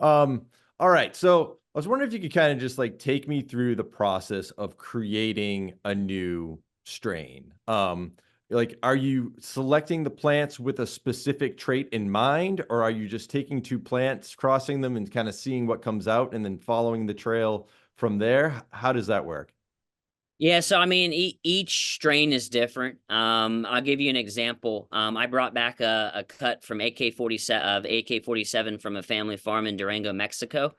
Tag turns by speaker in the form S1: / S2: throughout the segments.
S1: All right. So I was wondering if you could kind of just like take me through the process of creating a new strain. Like, are you selecting the plants with a specific trait in mind, or are you just taking two plants, crossing them, and kind of seeing what comes out, and then following the trail from there? How does that work?
S2: Yeah, so I mean, each strain is different. I'll give you an example. I brought back a cut from AK-47 from a family farm in Durango, Mexico.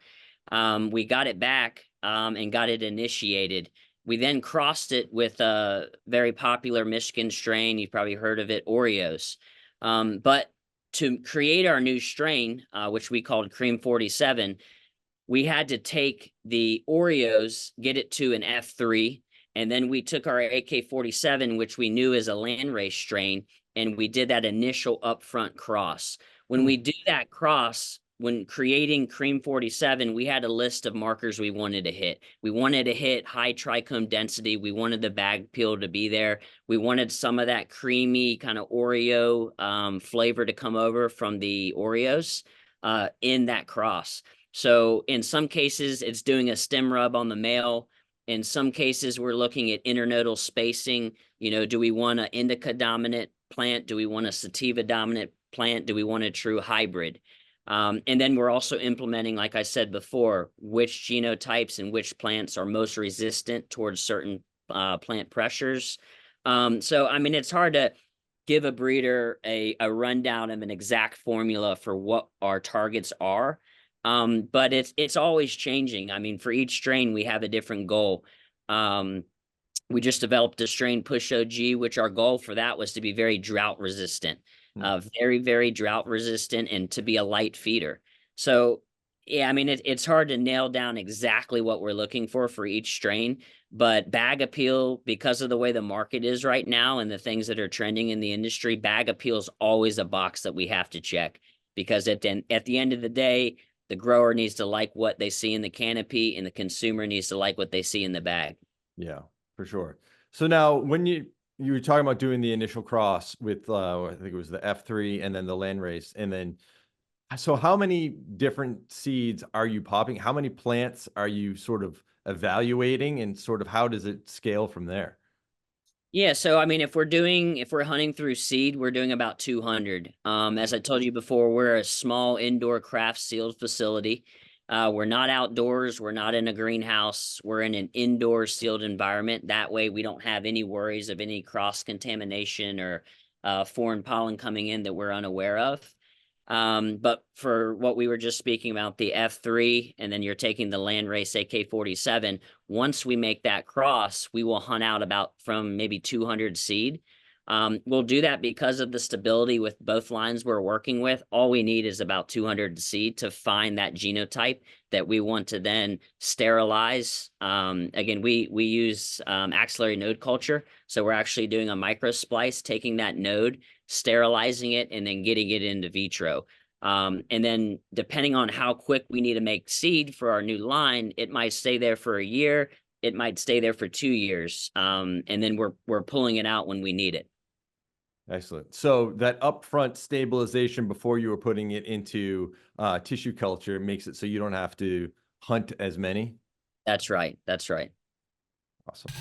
S2: We got it back and got it initiated. We then crossed it with a very popular Michigan strain. You've probably heard of it, Oreos. But to create our new strain, which we called Cream 47, we had to take the Oreos, get it to an F3, and then we took our AK-47, which we knew is a landrace strain, and we did that initial upfront cross. When
S1: Hmm.
S2: we do that cross, when creating Cream 47, we had a list of markers we wanted to hit. We wanted to hit high trichome density. We wanted the bag peel to be there. We wanted some of that creamy kind of Oreo flavor to come over from the Oreos in that cross. So in some cases, it's doing a stem rub on the male. In some cases, we're looking at internodal spacing. Do we want an indica dominant plant? Do we want a sativa dominant plant? Do we want a true hybrid? And then we're also implementing, like I said before, which genotypes and which plants are most resistant towards certain plant pressures. So, I mean, it's hard to give a breeder a rundown of an exact formula for what our targets are. But it's always changing. I mean, for each strain, we have a different goal. We just developed a strain Push OG, which our goal for that was to be very drought resistant,
S1: Hmm.
S2: very, very drought resistant, and to be a light feeder. So, yeah, I mean, it's hard to nail down exactly what we're looking for each strain, but bag appeal, because of the way the market is right now and the things that are trending in the industry, bag appeal is always a box that we have to check because at the end of the day, the grower needs to like what they see in the canopy and the consumer needs to like what they see in the bag.
S1: Yeah, for sure. So now, when you were talking about doing the initial cross with, I think it was the F3 and then the land race, and then so how many different seeds are you popping? How many plants are you sort of evaluating, and sort of how does it scale from there?
S2: Yeah, so I mean, if we're hunting through seed, we're doing about 200. As I told you before, we're a small indoor craft sealed facility. We're not outdoors. We're not in a greenhouse. We're in an indoor sealed environment. That way, we don't have any worries of any cross contamination or foreign pollen coming in that we're unaware of. But for what we were just speaking about, the F3, and then you're taking the landrace AK-47, once we make that cross, we will hunt out about from maybe 200 seed. We'll do that because of the stability with both lines we're working with. All we need is about 200 seed to find that genotype that we want to then sterilize. Again, we use axillary node culture. So we're actually doing a microsplice, taking that node, sterilizing it, and then getting it into vitro. And then depending on how quick we need to make seed for our new line, it might stay there for a year. It might stay there for 2 years. And then we're pulling it out when we need it.
S1: Excellent. So that upfront stabilization before you were putting it into tissue culture makes it so you don't have to hunt as many.
S2: That's right. That's right.
S1: Awesome.